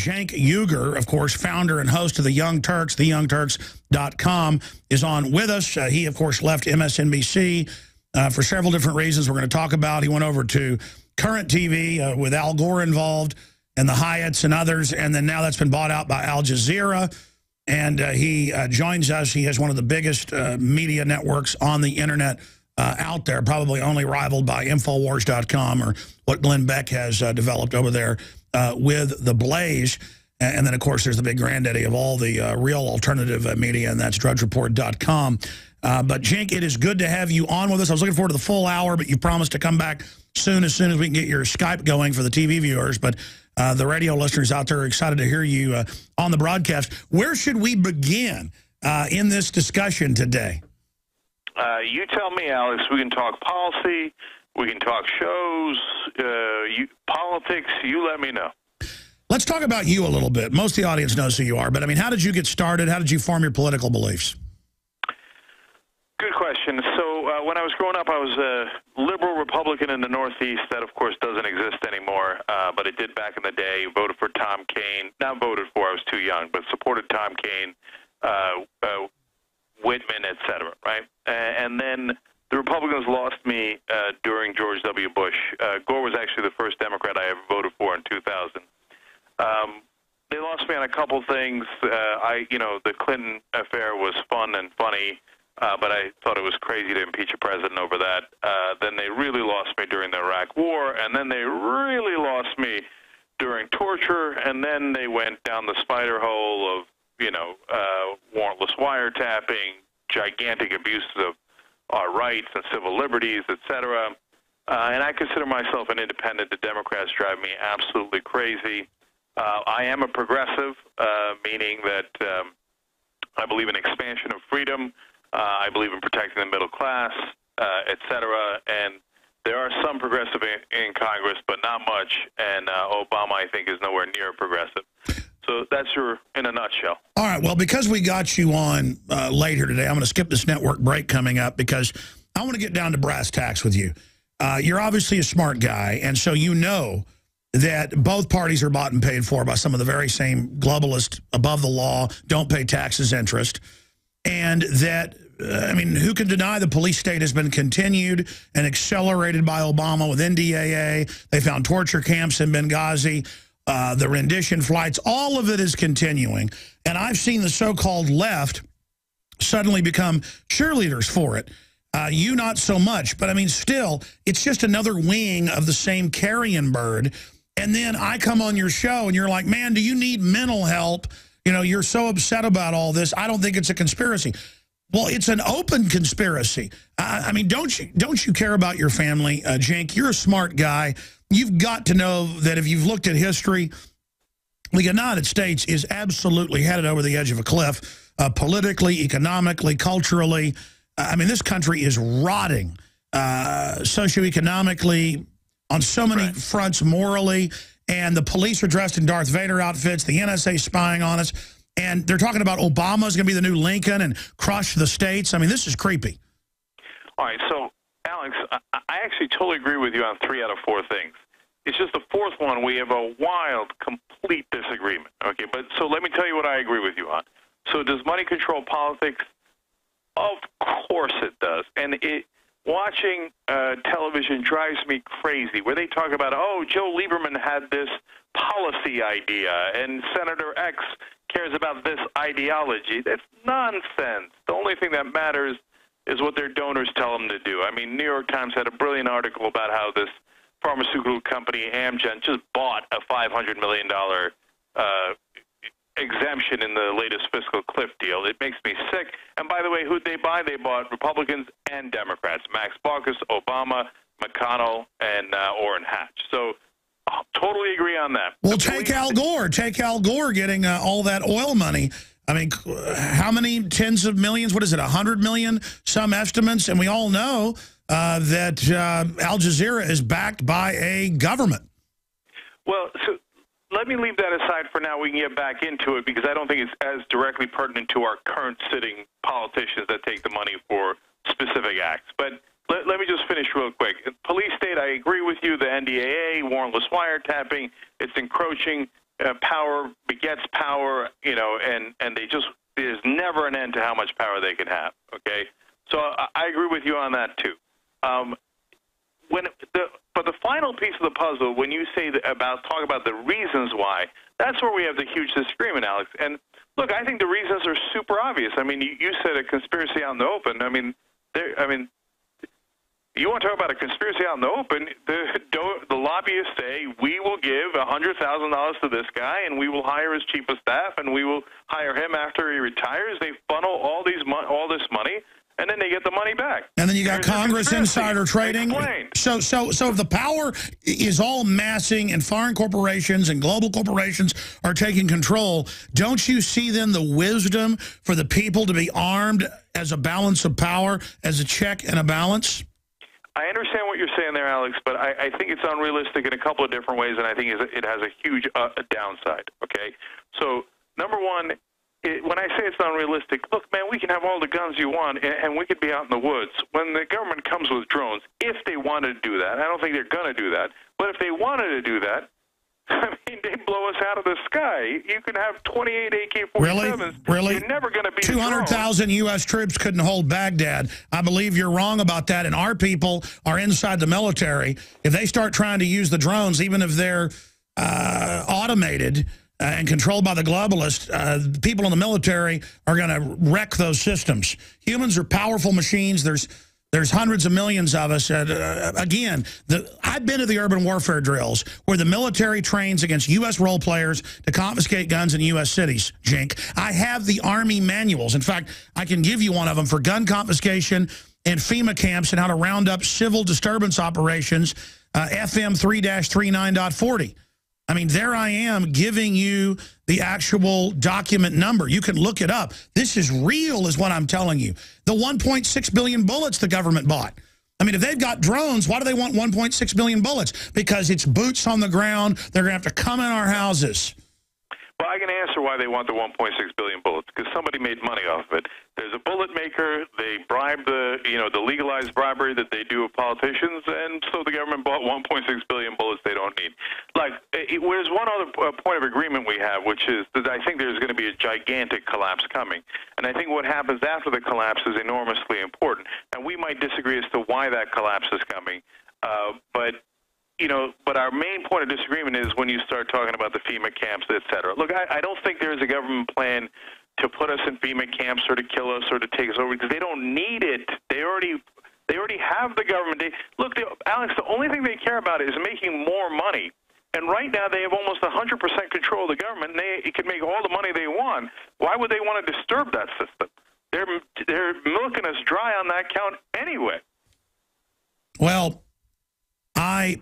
Cenk Uygur, of course, founder and host of The Young Turks, theyoungturks.com, is on with us. He, of course, left MSNBC for several different reasons we're going to talk about. He went over to Current TV with Al Gore involved and the Hyatts and others, and then now that's been bought out by Al Jazeera. And he joins us. He has one of the biggest media networks on the internet out there, probably only rivaled by Infowars.com or what Glenn Beck has developed over there with The Blaze. And then, of course, there's the big granddaddy of all the real alternative media, and that's DrudgeReport.com. But, Cenk, it is good to have you on with us. I was looking forward to the full hour, but you promised to come back soon as we can get your Skype going for the TV viewers. But the radio listeners out there are excited to hear you on the broadcast. Where should we begin in this discussion today? You tell me, Alex. We can talk policy. We can talk shows, politics. You let me know. Let's talk about you a little bit. Most of the audience knows who you are, but, I mean, how did you get started? How did you form your political beliefs? Good question. So when I was growing up, I was a liberal Republican in the Northeast. That, of course, doesn't exist anymore, but it did back in the day. Voted for Tom Kean. Not voted for, I was too young, but supported Tom Kean, Whitman, et cetera, right? And then the Republicans lost me during George W. Bush. Gore was actually the first Democrat I ever voted for in 2000. They lost me on a couple things. The Clinton affair was fun and funny, but I thought it was crazy to impeach a president over that. Then they really lost me during the Iraq War, and then they really lost me during torture, and then they went down the spider hole of, warrantless wiretapping, gigantic abuses of our rights and civil liberties, et cetera. And I consider myself an independent. The Democrats drive me absolutely crazy. I am a progressive, meaning that I believe in expansion of freedom. I believe in protecting the middle class, et cetera. And there are some progressive in Congress, but not much. And Obama, I think, is nowhere near progressive. So that's in a nutshell. All right. Well, because we got you on later today, I'm going to skip this network break coming up because I want to get down to brass tacks with you. You're obviously a smart guy, and so you know that both parties are bought and paid for by some of the very same globalist, above the law, don't pay taxes interest. And that, who can deny the police state has been continued and accelerated by Obama with NDAA? They found torture camps in Benghazi. The rendition flights, all of it is continuing. And I've seen the so-called left suddenly become cheerleaders for it. You not so much, but still, it's just another wing of the same carrion bird. And then I come on your show and you're like, man, do you need mental help? You're so upset about all this. I don't think it's a conspiracy. Well, it's an open conspiracy. Don't you care about your family, Cenk? You're a smart guy. You've got to know that if you've looked at history, the United States is absolutely headed over the edge of a cliff, politically, economically, culturally. This country is rotting socioeconomically, on so many fronts, morally, and the police are dressed in Darth Vader outfits, the NSA spying on us, and they're talking about Obama's going to be the new Lincoln and crush the states. This is creepy. All right, so, Alex, I actually totally agree with you on 3 out of 4 things. It's just the fourth one we have a wild, complete disagreement. Okay, but so let me tell you what I agree with you on. So does money control politics? Of course it does. And watching television drives me crazy, where they talk about, oh, Joe Lieberman had this policy idea, and Senator X cares about this ideology. That's nonsense. The only thing that matters is what their donors tell them to do. New York Times had a brilliant article about how this pharmaceutical company, Amgen, just bought a $500 million exemption in the latest fiscal cliff deal. It makes me sick. And by the way, who'd they buy? They bought Republicans and Democrats, Max Baucus, Obama, McConnell, and Orrin Hatch. So totally agree on that. Well, take Al Gore. Take Al Gore getting all that oil money. How many tens of millions? What is it, 100 million? Some estimates. And we all know that Al Jazeera is backed by a government. Well, so let me leave that aside for now. We can get back into it because I don't think it's as directly pertinent to our current sitting politicians that take the money for specific acts. But let me just finish real quick. Police state, I agree with you. The NDAA, warrantless wiretapping, it's encroaching. power begets power, you know, and there's never an end to how much power they can have. Okay, so I agree with you on that too. But the final piece of the puzzle, when you say talk about the reasons why, that's where we have the huge disagreement, Alex. And look, I think the reasons are super obvious. I mean, you said a conspiracy out in the open. I mean, you want to talk about a conspiracy out in the open? The lobbyists say we will give $100,000 to this guy, and we will hire his chief of staff, and we will hire him after he retires. They funnel all this money, and then they get the money back. And then you got Congress insider trading. So if the power is all massing and foreign corporations and global corporations are taking control, don't you see then the wisdom for the people to be armed as a balance of power, as a check and a balance? I understand what you're saying there, Alex, but I think it's unrealistic in a couple of different ways, and I think it has a huge downside, okay? So, number one, when I say it's unrealistic, look, man, we can have all the guns you want, and we could be out in the woods. When the government comes with drones, if they wanted to do that, I don't think they're going to do that, but if they wanted to do that, I mean, they blow us out of the sky. You can have 28 AK-47s. Really? You're never going to be 200,000 U.S. troops couldn't hold Baghdad. I believe you're wrong about that, and our people are inside the military. If they start trying to use the drones, even if they're automated and controlled by the globalists, people in the military are going to wreck those systems. Humans are powerful machines. There's hundreds of millions of us. Again, I've been to the urban warfare drills where the military trains against U.S. role players to confiscate guns in U.S. cities, Cenk. I have the Army manuals. In fact, I can give you one of them for gun confiscation and FEMA camps and how to round up civil disturbance operations, FM 3-39.40. I mean, there I am giving you the actual document number. You can look it up. This is real is what I'm telling you. The 1.6 billion bullets the government bought. I mean, if they've got drones, why do they want 1.6 billion bullets? Because it's boots on the ground. They're going to have to come in our houses. Well, I can answer why they want the 1.6 billion bullets, because somebody made money off of it. There's a bullet maker. They bribe the legalized bribery that they do with politicians, and so the government bought 1.6 billion bullets they don't need. Like, there's one other point of agreement we have, which is that I think there's going to be a gigantic collapse coming. And I think what happens after the collapse is enormously important. And we might disagree as to why that collapse is coming, but our main point of disagreement is when you start talking about the FEMA camps, et cetera. Look, I don't think there is a government plan to put us in FEMA camps or to kill us or to take us over, because they don't need it. They already have the government. Alex, the only thing they care about is making more money. And right now they have almost 100% control of the government, and they can make all the money they want. Why would they want to disturb that system? They're milking us dry on that count anyway. Well, I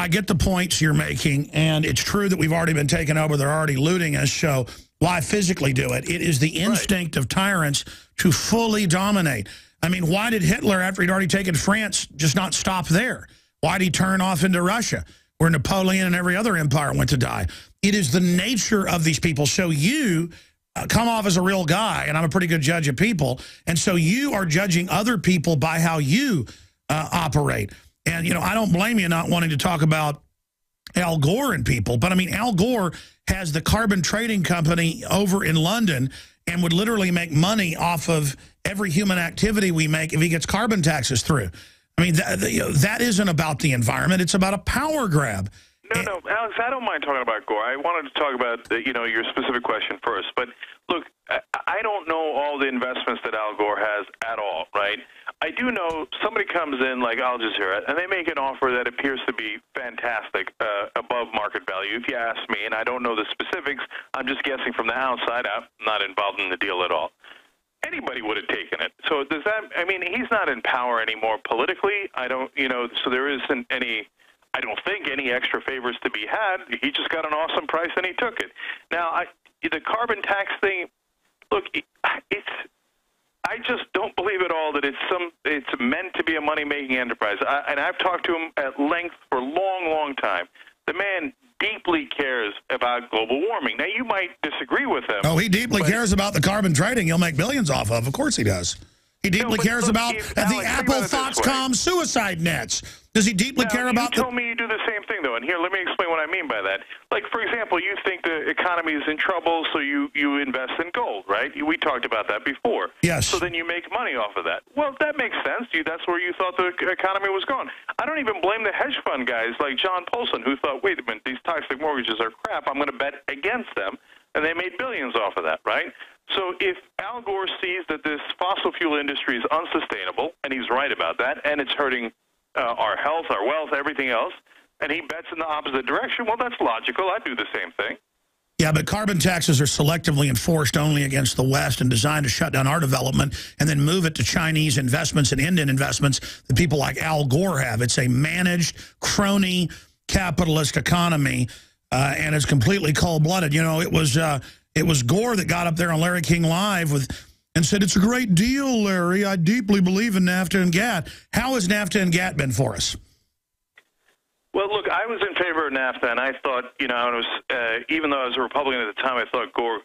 get the points you're making, and it's true that we've already been taken over. They're already looting us, so why physically do it? It is the instinct of tyrants to fully dominate. I mean, why did Hitler, after he'd already taken France, just not stop there? Why did he turn off into Russia, where Napoleon and every other empire went to die? It is the nature of these people. So you come off as a real guy, and I'm a pretty good judge of people, and so you are judging other people by how you operate. And, I don't blame you not wanting to talk about Al Gore and people, but, I mean, Al Gore has the carbon trading company over in London and would literally make money off of every human activity we make if he gets carbon taxes through. I mean, that isn't about the environment. It's about a power grab. No, Alex, I don't mind talking about Gore. I wanted to talk about, your specific question first. But, look, I don't know all the investments that Al Gore has at all, right? I do know somebody comes in like Al Jazeera, and they make an offer that appears to be fantastic, above market value, if you ask me. And I don't know the specifics. I'm just guessing from the outside. I'm not involved in the deal at all. Anybody would have taken it. So does that, I mean, he's not in power anymore politically. I don't, so there isn't any, I don't think, any extra favors to be had. He just got an awesome price and he took it. Now, the carbon tax thing, look, I just don't believe at all that it's meant to be a money-making enterprise. And I've talked to him at length for a long, long time. The man deeply cares about global warming. Now, you might disagree with him. Oh, he deeply cares about the carbon trading he'll make billions off of. Of course he does. He deeply cares about the Alex, Apple Foxconn suicide nets. Does he deeply care about... You told me you do the same thing, though, and here, let me explain what I mean by that. Like, for example, you think the economy is in trouble, so you invest in gold, right? We talked about that before. Yes. So then you make money off of that. Well, that makes sense. That's where you thought the economy was going. I don't even blame the hedge fund guys like John Paulson, who thought, wait a minute, these toxic mortgages are crap. I'm going to bet against them. And they made billions off of that, right? So if Al Gore sees that this fossil fuel industry is unsustainable, and he's right about that, and it's hurting our health, our wealth, everything else, and he bets in the opposite direction, well, that's logical. I'd do the same thing. Yeah, but carbon taxes are selectively enforced only against the West and designed to shut down our development and then move it to Chinese investments and Indian investments that people like Al Gore have. It's a managed, crony, capitalist economy, and it's completely cold-blooded. You know, it was Gore that got up there on Larry King Live and said, it's a great deal, Larry. I deeply believe in NAFTA and GATT. How has NAFTA and GATT been for us? Well, look, I was in favor of NAFTA, and I thought, you know, even though I was a Republican at the time, I thought Gore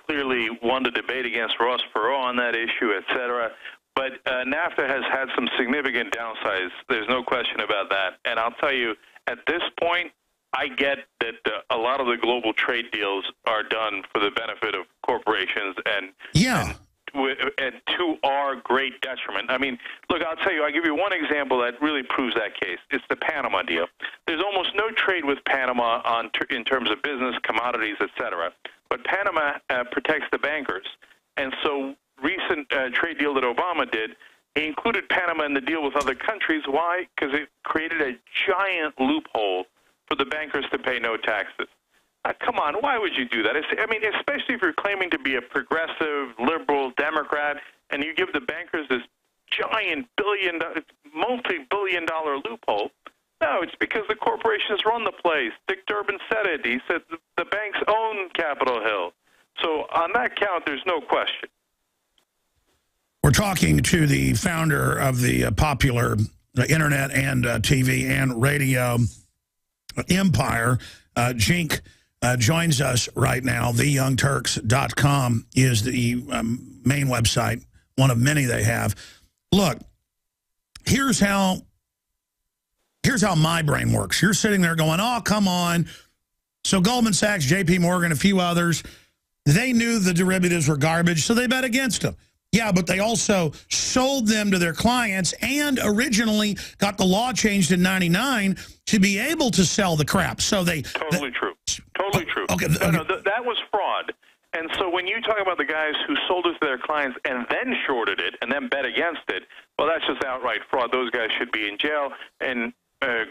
clearly won the debate against Ross Perot on that issue, et cetera. But NAFTA has had some significant downsides. There's no question about that. And I'll tell you, at this point, I get that a lot of the global trade deals are done for the benefit of corporations and to our great detriment. I mean, look, I'll tell you, I'll give you one example that really proves that case. It's the Panama deal. There's almost no trade with Panama in terms of business, commodities, et cetera. But Panama protects the bankers. And so recent trade deal that Obama did, he included Panama in the deal with other countries. Why? Because it created a giant loophole for the bankers to pay no taxes. Come on, why would you do that? I mean, especially if you're claiming to be a progressive, liberal, Democrat, and you give the bankers this giant multi-billion-dollar loophole. No, it's because the corporations run the place. Dick Durbin said it. He said the banks own Capitol Hill. So on that count, there's no question. We're talking to the founder of the popular internet and TV and radio empire, Cenk. Joins us right now. TheYoungTurks.com is the main website, one of many they have. Look, here's how my brain works. You're sitting there going, oh, come on. So Goldman Sachs, J.P. Morgan, a few others, they knew the derivatives were garbage, so they bet against them. Yeah, but they also sold them to their clients and originally got the law changed in '99 to be able to sell the crap. So they... Totally true. Totally true. Okay, no, that was fraud. And so when you talk about the guys who sold it to their clients and then shorted it and then bet against it, well, that's just outright fraud. Those guys should be in jail. And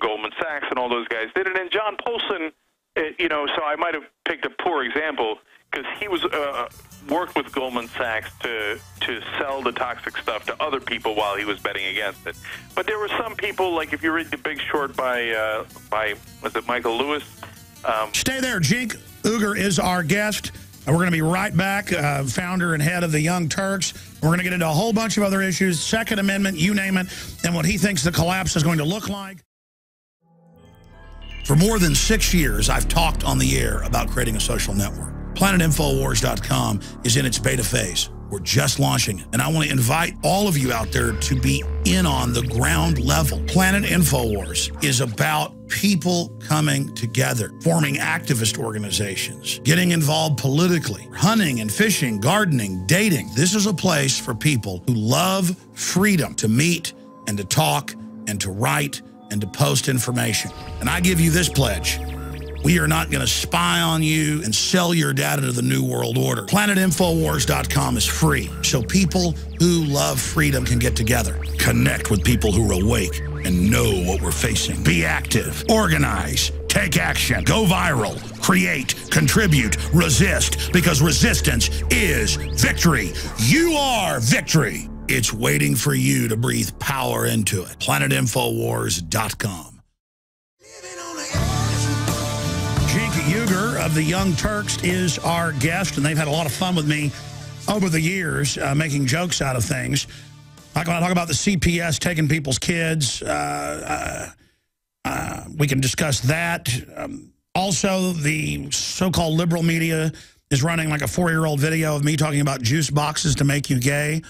Goldman Sachs and all those guys did it. And John Paulson, you know, so I might have picked a poor example because he was worked with Goldman Sachs to sell the toxic stuff to other people while he was betting against it. But there were some people, like if you read The Big Short by was it Michael Lewis? Stay there. Cenk Uygur is our guest. We're going to be right back, founder and head of the Young Turks. We're going to get into a whole bunch of other issues, Second Amendment, you name it, and what he thinks the collapse is going to look like. For more than 6 years, I've talked on the air about creating a social network. PlanetInfoWars.com is in its beta phase. We're just launching it. And I want to invite all of you out there to be in on the ground level. Planet InfoWars is about people coming together, forming activist organizations, getting involved politically, hunting and fishing, gardening, dating. This is a place for people who love freedom to meet and to talk and to write and to post information. And I give you this pledge. We are not going to spy on you and sell your data to the New World Order. PlanetInfoWars.com is free, so people who love freedom can get together, connect with people who are awake and know what we're facing. Be active, organize, take action, go viral, create, contribute, resist, because resistance is victory. You are victory. It's waiting for you to breathe power into it. PlanetInfoWars.com. Cenk Uygur of the Young Turks is our guest, and they've had a lot of fun with me over the years, making jokes out of things. I want to talk about the CPS taking people's kids. We can discuss that. Also, the so-called liberal media is running like a 4-year-old video of me talking about juice boxes to make you gay.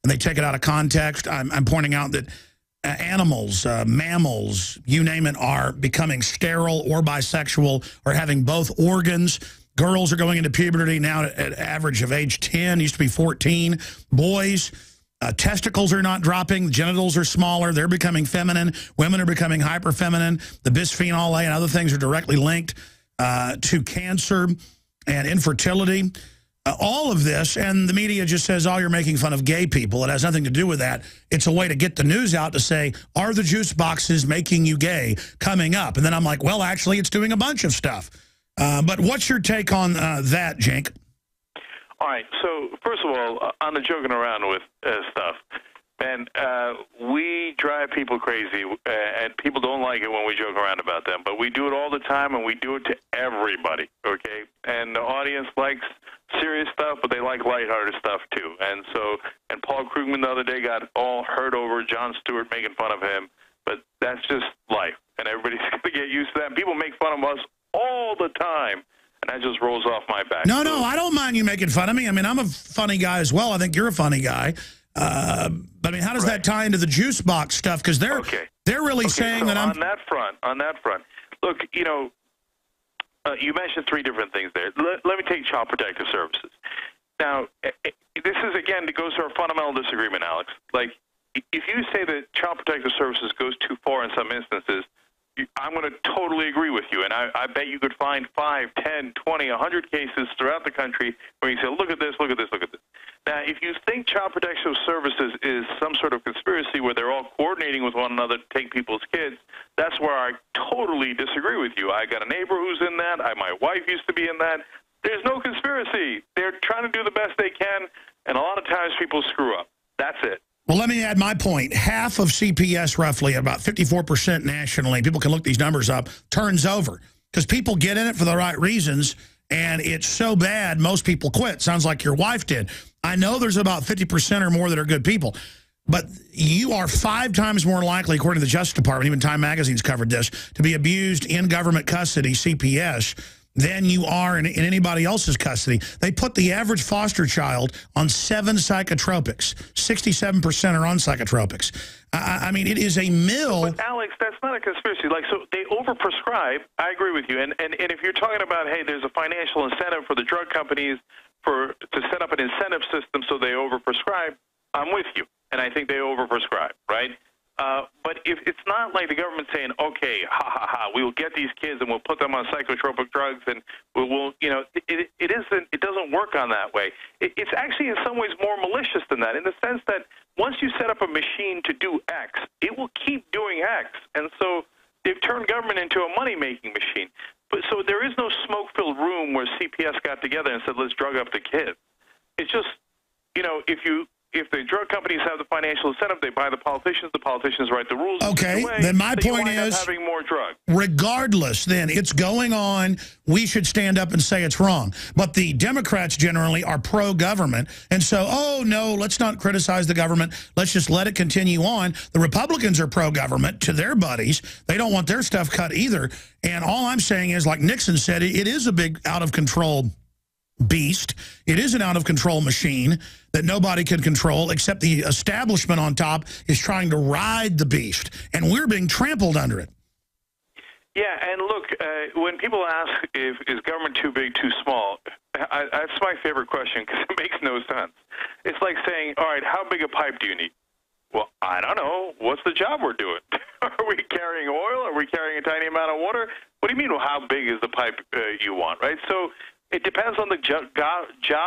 and they take it out of context. I'm pointing out that animals, mammals, you name it, are becoming sterile or bisexual or having both organs. Girls are going into puberty now at an average of age 10, used to be 14. Boys, testicles are not dropping, genitals are smaller, they're becoming feminine, women are becoming hyper-feminine. The bisphenol A and other things are directly linked to cancer and infertility. All of this, and the media just says, oh, you're making fun of gay people. It has nothing to do with that. It's a way to get the news out to say, are the juice boxes making you gay coming up? And then I'm like, well, actually, it's doing a bunch of stuff. But what's your take on that, Cenk? All right. So, first of all, on the joking around with stuff, man, we drive people crazy, and people don't like it when we joke around about them. But we do it all the time, and we do it to everybody, okay? And the audience likes serious stuff, but they like lighthearted stuff, too. And so, and Paul Krugman the other day got all hurt over Jon Stewart making fun of him. But that's just life, and everybody's going to get used to that. And people make fun of us all the time, and that just rolls off my back. No, I don't mind you making fun of me. I mean, I'm a funny guy as well. I think you're a funny guy. But I mean, how does that tie into the juice box stuff? Because they're really saying so that I'm... On that front, look, you know, you mentioned three different things there. Let me take Child Protective Services. Now, this is, again, it goes to our fundamental disagreement, Alex. Like, if you say that Child Protective Services goes too far in some instances, I'm going to totally agree with you. And I bet you could find 5, 10, 20, 100 cases throughout the country where you say, look at this, look at this, look at this. Now, if you think Child Protective Services is some sort of conspiracy where they're all coordinating with one another to take people's kids, that's where I totally disagree with you. I got a neighbor who's in that. My wife used to be in that. There's no conspiracy. They're trying to do the best they can, and a lot of times people screw up. That's it. Well, let me add my point. Half of CPS, roughly, about 54% nationally, people can look these numbers up, turns over. Because people get in it for the right reasons, and it's so bad, most people quit. Sounds like your wife did. I know there's about 50% or more that are good people. But you are 5 times more likely, according to the Justice Department, even Time Magazine's covered this, to be abused in government custody, CPS, than you are in anybody else's custody. They put the average foster child on 7 psychotropics. 67% are on psychotropics. I mean, it is a mill. But, Alex, that's not a conspiracy. Like, so they overprescribe. I agree with you. And if you're talking about, hey, there's a financial incentive for the drug companies to set up an incentive system so they overprescribe, I'm with you. And I think they overprescribe, right? But if it's not like the government saying, okay, we will get these kids and we'll put them on psychotropic drugs and we'll you know, it doesn't work on that way. It's actually in some ways more malicious than that, in the sense that once you set up a machine to do X, it will keep doing X. And so they've turned government into a money-making machine. But so there is no smoke-filled room where CPS got together and said, let's drug up the kids. It's just, you know, if the drug companies have the financial incentive, they buy the politicians write the rules. Okay, then my point is, having more drugs. Regardless, then, it's going on. We should stand up and say it's wrong. But the Democrats generally are pro-government. And so, oh, no, let's not criticize the government. Let's just let it continue on. The Republicans are pro-government to their buddies. They don't want their stuff cut either. And all I'm saying is, like Nixon said, it is a big out-of-control beast. It is an out-of-control machine that nobody can control except the establishment on top is trying to ride the beast, and we're being trampled under it. Yeah, and look, when people ask is government too big, too small, that's my favorite question because it makes no sense. It's like saying, all right, how big a pipe do you need? Well, I don't know. What's the job we're doing? Are we carrying oil? Are we carrying a tiny amount of water? What do you mean, well, how big is the pipe you want, right? So it depends on the job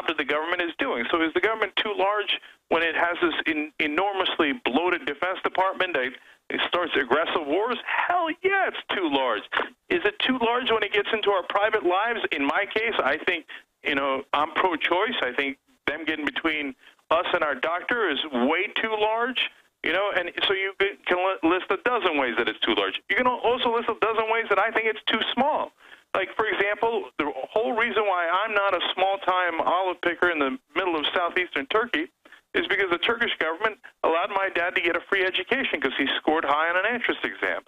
that the government is doing. So is the government too large when it has this enormously bloated Defense Department that it starts aggressive wars? Hell yeah, it's too large. Is it too large when it gets into our private lives? In my case, I think, you know, I'm pro-choice. I think them getting between us and our doctor is way too large. You know, and so you can list a dozen ways that it's too large. You can also list a dozen ways that I think it's too small. Like, for example, the whole reason why I'm not a small-time olive picker in the middle of southeastern Turkey is because the Turkish government allowed my dad to get a free education because he scored high on an entrance exam.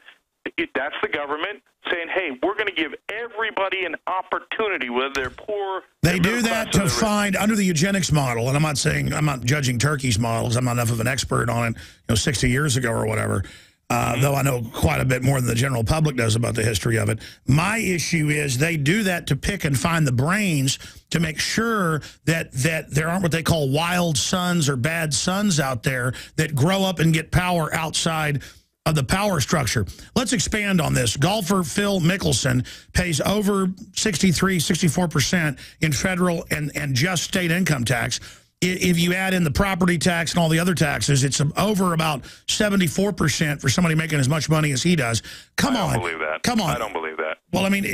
That's the government saying, hey, we're going to give everybody an opportunity, whether they're poor. They do that to find, under the eugenics model, and I'm not judging Turkey's models. I'm not enough of an expert on it, 60 years ago or whatever, though I know quite a bit more than the general public does about the history of it. My issue is they do that to pick and find the brains to make sure that there aren't what they call wild sons or bad sons out there that grow up and get power outside of the power structure. Let's expand on this. Golfer Phil Mickelson pays over 64% in federal and just state income tax. If you add in the property tax and all the other taxes, it's over about 74% for somebody making as much money as he does. Come on. I don't believe that. Come on. I don't believe that. Well, I mean,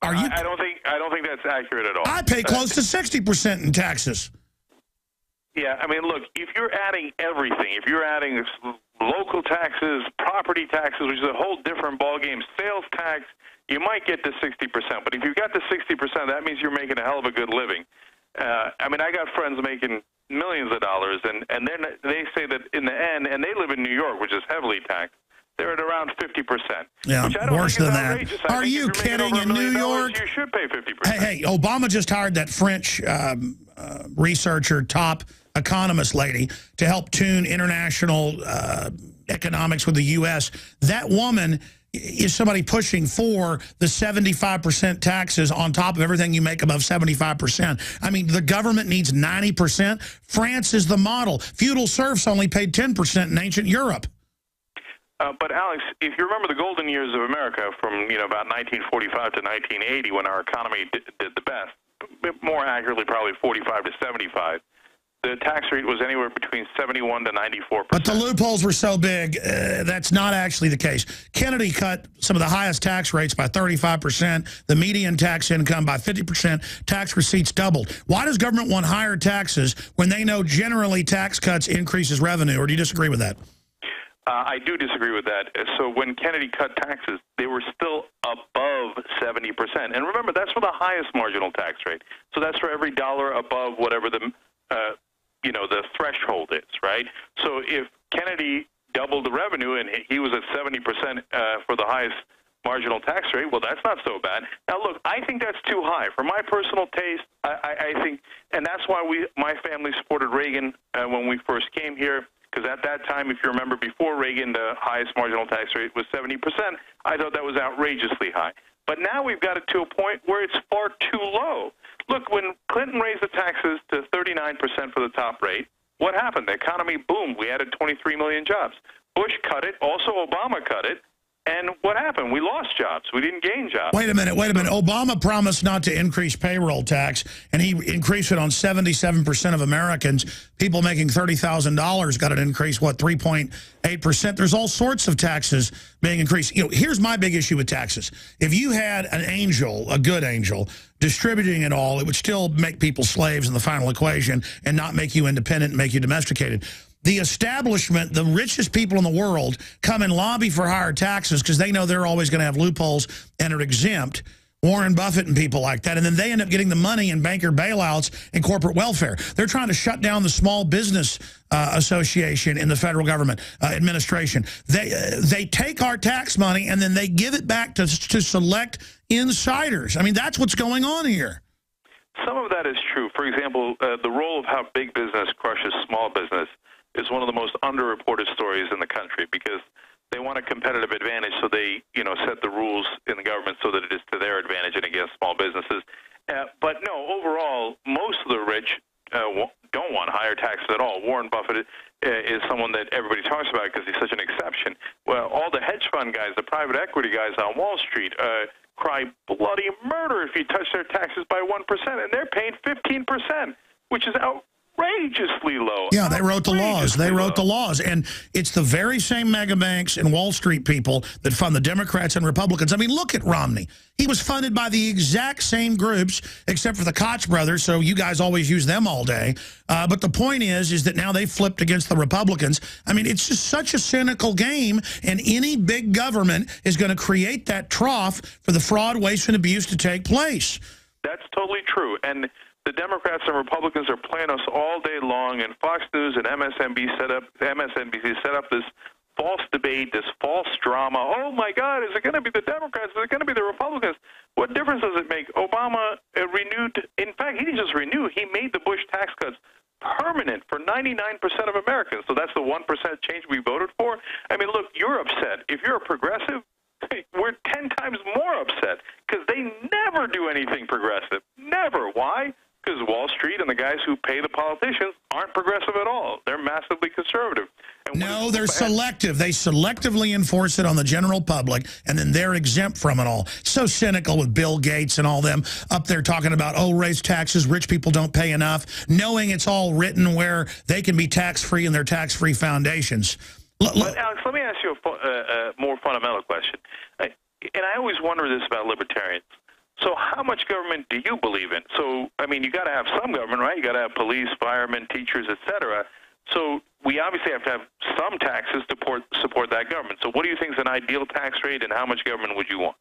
are you? I don't think that's accurate at all. I pay close to 60% in taxes. Yeah, I mean, look, if you're adding everything, if you're adding local taxes, property taxes, which is a whole different ballgame, sales tax, you might get to 60%. But if you got to 60%, that means you're making a hell of a good living. I mean, I got friends making millions of dollars, and then they say that in the end, and they live in New York, which is heavily taxed, they're at around 50%. Yeah, which I don't worse think is than outrageous. that. Are you kidding? In New York, you should pay 50%. Hey, Obama just hired that French researcher, top economist lady to help tune international economics with the U.S. That woman is somebody pushing for the 75% taxes on top of everything you make above 75%. I mean, the government needs 90%. France is the model. Feudal serfs only paid 10% in ancient Europe. But, Alex, if you remember the golden years of America from, about 1945 to 1980 when our economy did the best, more accurately probably 45 to 75, the tax rate was anywhere between 71 to 94%. But the loopholes were so big, that's not actually the case. Kennedy cut some of the highest tax rates by 35%, the median tax income by 50%, tax receipts doubled. Why does government want higher taxes when they know generally tax cuts increases revenue, or do you disagree with that? I do disagree with that. So when Kennedy cut taxes, they were still above 70%. And remember, that's for the highest marginal tax rate. So that's for every dollar above whatever the threshold is, right? So if Kennedy doubled the revenue and he was at 70% for the highest marginal tax rate, well, that's not so bad. Now, look, I think that's too high. For my personal taste, I think, and that's why my family supported Reagan when we first came here, because at that time, if you remember, before Reagan, the highest marginal tax rate was 70%. I thought that was outrageously high. But now we've got it to a point where it's far too low. Look, when Clinton raised the taxes to 39% for the top rate, what happened? The economy boomed. We added 23 million jobs. Bush cut it. Also, Obama cut it. And what happened? We lost jobs. We didn't gain jobs. Wait a minute. Obama promised not to increase payroll tax, and he increased it on 77% of Americans. People making $30,000 got an increase, 3.8%. There's all sorts of taxes being increased. Here's my big issue with taxes. If you had an angel, a good angel, distributing it all, it would still make people slaves in the final equation and not make you independent and make you domesticated. The establishment, the richest people in the world, come and lobby for higher taxes because they know they're always going to have loopholes and are exempt. Warren Buffett and people like that. And then they end up getting the money in banker bailouts and corporate welfare. They're trying to shut down the Small Business Association in the federal government administration. They take our tax money and then they give it back to select insiders. I mean, that's what's going on here. Some of that is true. For example, the role of how big business crushes small business is one of the most underreported stories in the country because they want a competitive advantage, so they, set the rules in the government so that it is to their advantage and against small businesses. But no, overall, most of the rich don't want higher taxes at all. Warren Buffett is someone that everybody talks about because he's such an exception. Well, all the hedge fund guys, the private equity guys on Wall Street cry bloody murder if you touch their taxes by 1%, and they're paying 15%, which is outrageously low. Yeah, they wrote the laws. They wrote the laws. And it's the very same mega banks and Wall Street people that fund the Democrats and Republicans. I mean, look at Romney. He was funded by the exact same groups, except for the Koch brothers, so you guys always use them all day. But the point is that now they flipped against the Republicans. I mean, it's just such a cynical game, and any big government is going to create that trough for the fraud, waste, and abuse to take place. That's totally true. And the Democrats and Republicans are playing us all day long, and Fox News and MSNBC set up this false debate, this false drama. Oh, my God, is it going to be the Democrats? Is it going to be the Republicans? What difference does it make? Obama renewed. In fact, he didn't just renew. He made the Bush tax cuts permanent for 99% of Americans. So that's the 1% change we voted for. I mean, look, you're upset. If you're a progressive, we're 10 times more upset because they never do anything progressive. Never. Why? Because Wall Street and the guys who pay the politicians aren't progressive at all. They're massively conservative. And no, they're selective. They selectively enforce it on the general public, and then they're exempt from it all. So cynical with Bill Gates and all them up there talking about, oh, raise taxes, rich people don't pay enough, knowing it's all written where they can be tax-free in their tax-free foundations. But, Alex, let me ask you a more fundamental question. And I always wonder this about libertarians. So how much government do you believe in? So, I mean, you got to have some government, right? You got to have police, firemen, teachers, et cetera. So we obviously have to have some taxes to support that government. So what do you think is an ideal tax rate, and how much government would you want?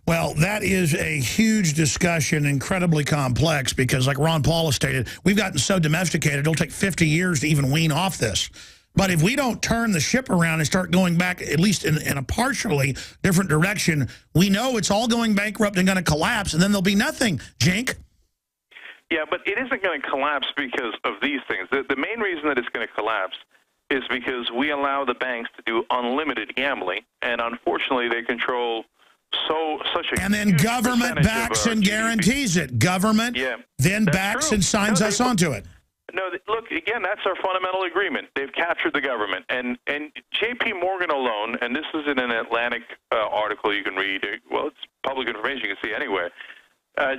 Well, that is a huge discussion, incredibly complex, because like Ron Paul has stated, we've gotten so domesticated, it'll take 50 years to even wean off this. But if we don't turn the ship around and start going back, at least in a partially different direction, we know it's all going bankrupt and going to collapse, and then there'll be nothing, Cenk. Yeah, but it isn't going to collapse because of these things. The main reason that it's going to collapse is because we allow the banks to do unlimited gambling, and unfortunately they control such a and then government backs and guarantees it. Government then backs and signs us onto it. No, look, again, that's our fundamental agreement. They've captured the government. And J.P. Morgan alone, and this is in an Atlantic article you can read, well, it's public information you can see anywhere,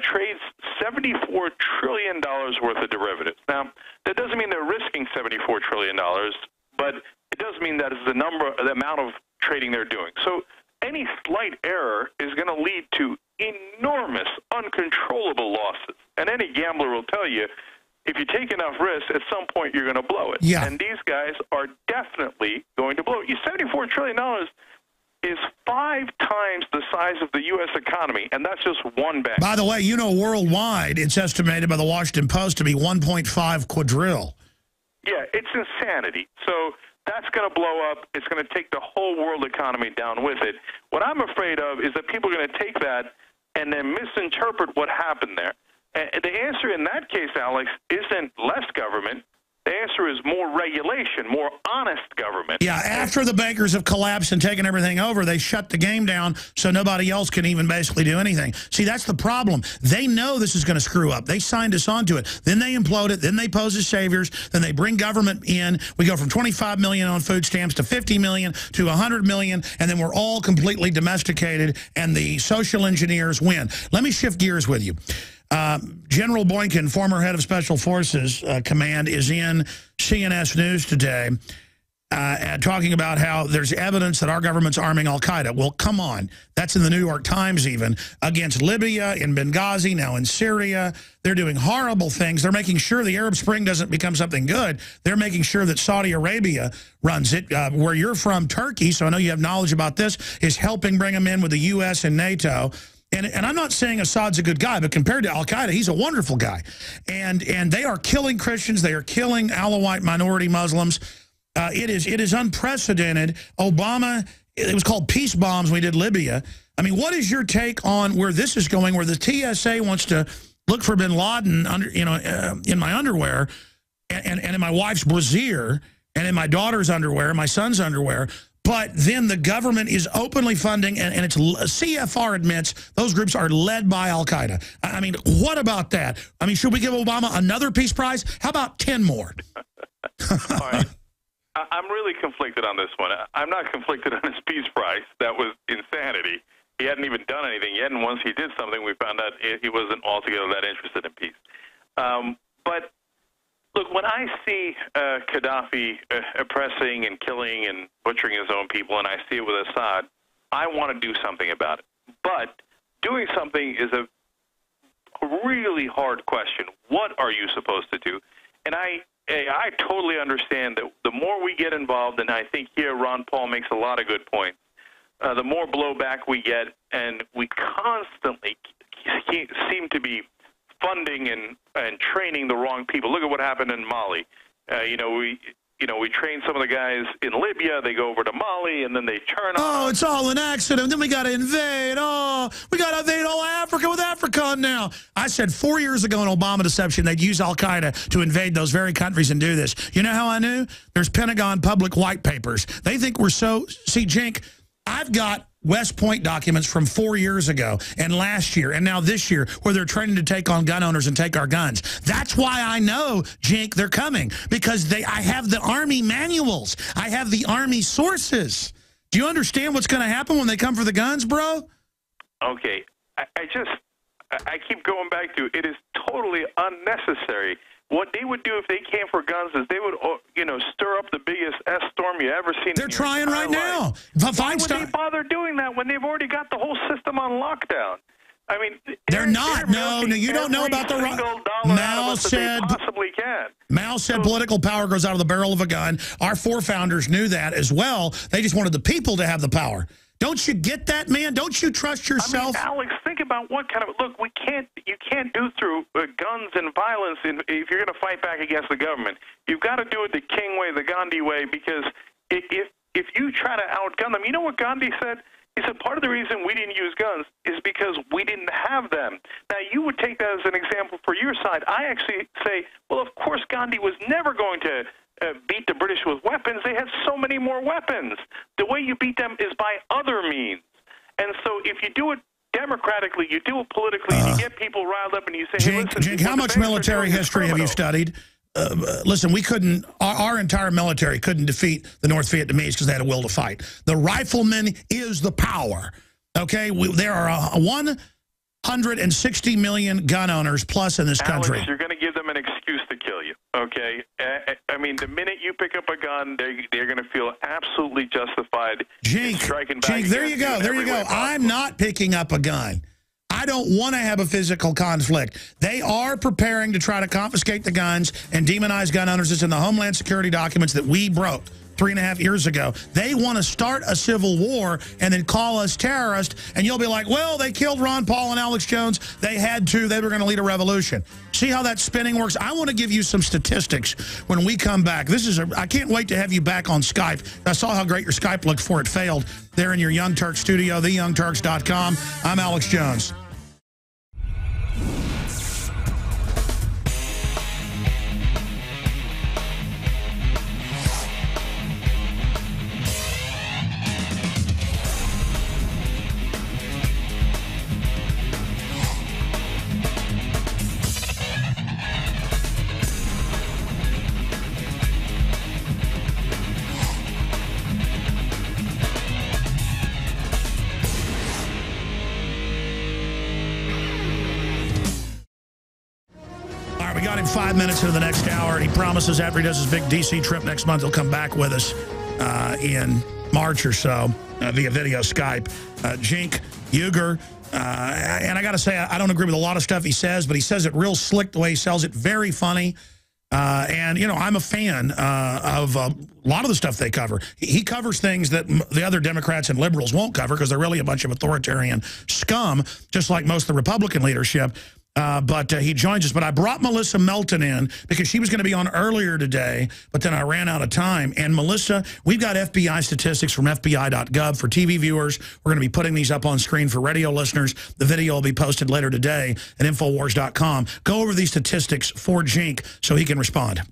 trades $74 trillion worth of derivatives. Now, that doesn't mean they're risking $74 trillion, but it does mean that is the amount of trading they're doing. So any slight error is going to lead to enormous, uncontrollable losses. And any gambler will tell you, if you take enough risk, at some point you're going to blow it. Yeah. And these guys are definitely going to blow it. $74 trillion is 5 times the size of the U.S. economy, and that's just one bank. By the way, you know, worldwide, it's estimated by the Washington Post to be 1.5 quadrillion. Yeah, it's insanity. So that's going to blow up. It's going to take the whole world economy down with it. What I'm afraid of is that people are going to take that and then misinterpret what happened there. The answer in that case, Alex, isn't less government. The answer is more regulation, more honest government. Yeah, after the bankers have collapsed and taken everything over, they shut the game down so nobody else can even basically do anything. See, that's the problem. They know this is going to screw up. They signed us onto it. Then they implode it. Then they pose as saviors. Then they bring government in. We go from 25 million on food stamps to 50 million to 100 million, and then we're all completely domesticated, and the social engineers win. Let me shift gears with you. General Boykin, former head of Special Forces Command, is in CNS News today talking about how there's evidence that our government's arming al-Qaeda. Well, come on. That's in the New York Times even. Against Libya, in Benghazi, now in Syria. They're doing horrible things. They're making sure the Arab Spring doesn't become something good. They're making sure that Saudi Arabia runs it. Where you're from, Turkey, so I know you have knowledge about this, is helping bring them in with the U.S. and NATO. And I'm not saying Assad's a good guy, but compared to al-Qaeda, he's a wonderful guy. And they are killing Christians. They are killing Alawite minority Muslims. It is unprecedented. Obama, it was called peace bombs when we did Libya. I mean, what is your take on where this is going, where the TSA wants to look for bin Laden in my underwear and in my wife's brassiere and in my daughter's underwear, my son's underwear, but then the government is openly funding, and it's CFR admits those groups are led by al-Qaeda. I mean, what about that? I mean, should we give Obama another peace prize? How about 10 more? All right. I'm really conflicted on this one. I'm not conflicted on his peace prize. That was insanity. He hadn't even done anything yet, and once he did something, we found out he wasn't altogether that interested in peace. But look, when I see Gaddafi oppressing and killing and butchering his own people, and I see it with Assad, I want to do something about it. But doing something is a really hard question. What are you supposed to do? And I totally understand that the more we get involved, and I think here Ron Paul makes a lot of good points, the more blowback we get, and we constantly seem to be funding and training the wrong people. Look at what happened in Mali. you know, we train some of the guys in Libya. They go over to Mali, and then they turn on. Oh, it's all an accident. Then we got to invade. Oh, we got to invade all Africa with AFRICOM now. I said 4 years ago in Obama deception, they'd use al-Qaeda to invade those very countries and do this. You know how I knew? There's Pentagon public white papers. They think we're so... See, Cenk, I've got West Point documents from 4 years ago and last year and now this year where they're training to take on gun owners and take our guns. That's why I know, Cenk, they're coming, because I have the Army manuals. I have the Army sources. Do you understand what's going to happen when they come for the guns, bro? Okay. I keep going back to it is totally unnecessary. What they would do if they came for guns is they would, you know, stir up the biggest S-storm you ever seen. They're trying right now. Why would they bother doing that when they've already got the whole system on lockdown? I mean, they're not. No, you don't know about the Mao said possibly can. Mao said political power goes out of the barrel of a gun. Our forefounders knew that as well. They just wanted the people to have the power. Don't you get that, man? Don't you trust yourself? I mean, Alex, think about what kind of look you can't do through guns and violence if you're going to fight back against the government. You've got to do it the King way, the Gandhi way, because if you try to outgun them, you know what Gandhi said? He said part of the reason we didn't use guns is because we didn't have them. Now, you would take that as an example for your side. I actually say, well, of course, Gandhi was never going to beat the British with weapons. They had so many more weapons. The way you beat them is by other means. And so if you do it democratically, you do it politically, and you get people riled up, and you say, hey, listen, Cenk, how much military history have you studied? Listen, we couldn't, our entire military couldn't defeat the North Vietnamese because they had a will to fight. The rifleman is the power, okay? There are 160 million gun owners plus in this country. Alex, you're going to give them an excuse to kill you, okay? I mean, the minute you pick up a gun, they're going to feel absolutely justified in striking back. Cenk, there you go, there you go. I'm not picking up a gun. I don't want to have a physical conflict. They are preparing to try to confiscate the guns and demonize gun owners. It's in the Homeland Security documents that we broke 3.5 years ago. They want to start a civil war and then call us terrorists, and you'll be like, well, they killed Ron Paul and Alex Jones. They had to. They were going to lead a revolution. See how that spinning works? I want to give you some statistics when we come back. I can't wait to have you back on Skype. I saw how great your Skype looked before it failed there in your Young Turks studio, theyoungturks.com. I'm Alex Jones. We got him 5 minutes into the next hour, and he promises after he does his big D.C. trip next month, he'll come back with us in March or so via video Skype. Cenk Uygur, and I got to say, I don't agree with a lot of stuff he says, but he says it real slick the way he sells it, very funny. And, you know, I'm a fan of a lot of the stuff they cover. He covers things that the other Democrats and liberals won't cover because they're really a bunch of authoritarian scum, just like most of the Republican leadership. But he joins us. But I brought Melissa Melton in because she was going to be on earlier today, but then I ran out of time. And Melissa, we've got FBI statistics from FBI.gov for TV viewers. We're going to be putting these up on screen for radio listeners. The video will be posted later today at Infowars.com. Go over these statistics for Cenk so he can respond.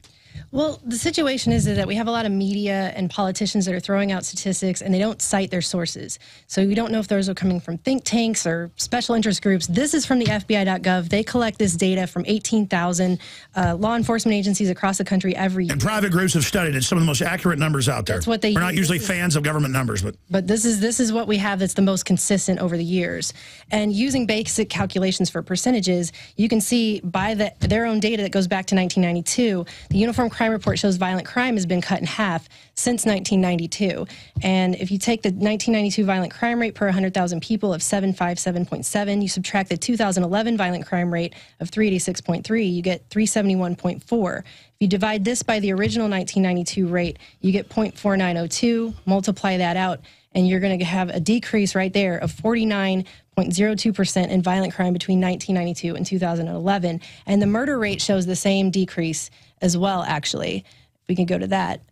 Well, the situation is that we have a lot of media and politicians that are throwing out statistics, and they don't cite their sources. So we don't know if those are coming from think tanks or special interest groups. This is from the FBI.gov. They collect this data from 18,000 law enforcement agencies across the country every year. And private groups have studied it. Some of the most accurate numbers out there. That's what they We're not usually fans of government numbers. But this is what we have that's the most consistent over the years. And using basic calculations for percentages, you can see by their own data that goes back to 1992, the Uniform Crime Report shows violent crime has been cut in half since 1992. And if you take the 1992 violent crime rate per 100,000 people of 757.7, you subtract the 2011 violent crime rate of 386.3, you get 371.4. If you divide this by the original 1992 rate, you get 0.4902, multiply that out, and you're going to have a decrease right there of 49.02% in violent crime between 1992 and 2011. And the murder rate shows the same decrease as well, actually. If we can go to that.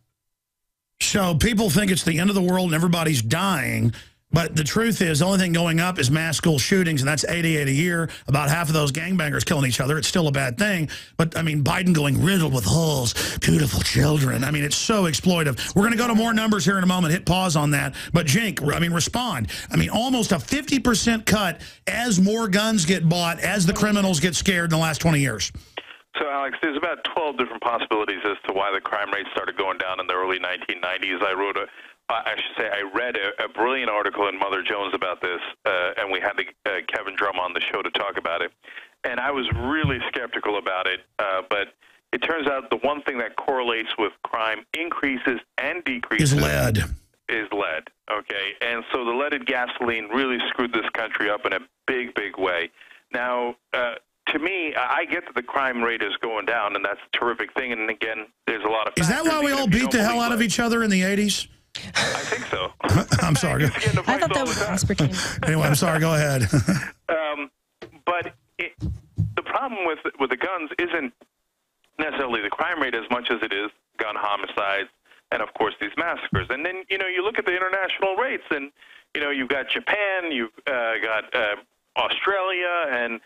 So people think it's the end of the world and everybody's dying. But the truth is, the only thing going up is mass school shootings, and that's 88 a year. About half of those gangbangers killing each other. It's still a bad thing. But, I mean, Biden going riddled with holes, beautiful children. I mean, it's so exploitive. We're going to go to more numbers here in a moment. Hit pause on that. But, Cenk, I mean, respond. I mean, almost a 50% cut as more guns get bought, as the criminals get scared in the last 20 years. So, Alex, there's about 12 different possibilities as to why the crime rate started going down in the early 1990s. I read a brilliant article in Mother Jones about this, and we had Kevin Drum on the show to talk about it. And I was really skeptical about it, but it turns out the one thing that correlates with crime increases and decreases is lead. Okay? And so the leaded gasoline really screwed this country up in a big, big way. Now, to me, I get that the crime rate is going down, and that's a terrific thing. And again, there's a lot of factors. Is that why we all beat the hell out of each other in the 80s? I think so. I'm sorry. I thought that was aspartame. Anyway, I'm sorry. Go ahead. But the problem with the guns isn't necessarily the crime rate as much as it is gun homicides and, of course, these massacres. And then, you look at the international rates, and, you've got Japan, you've got Australia, and,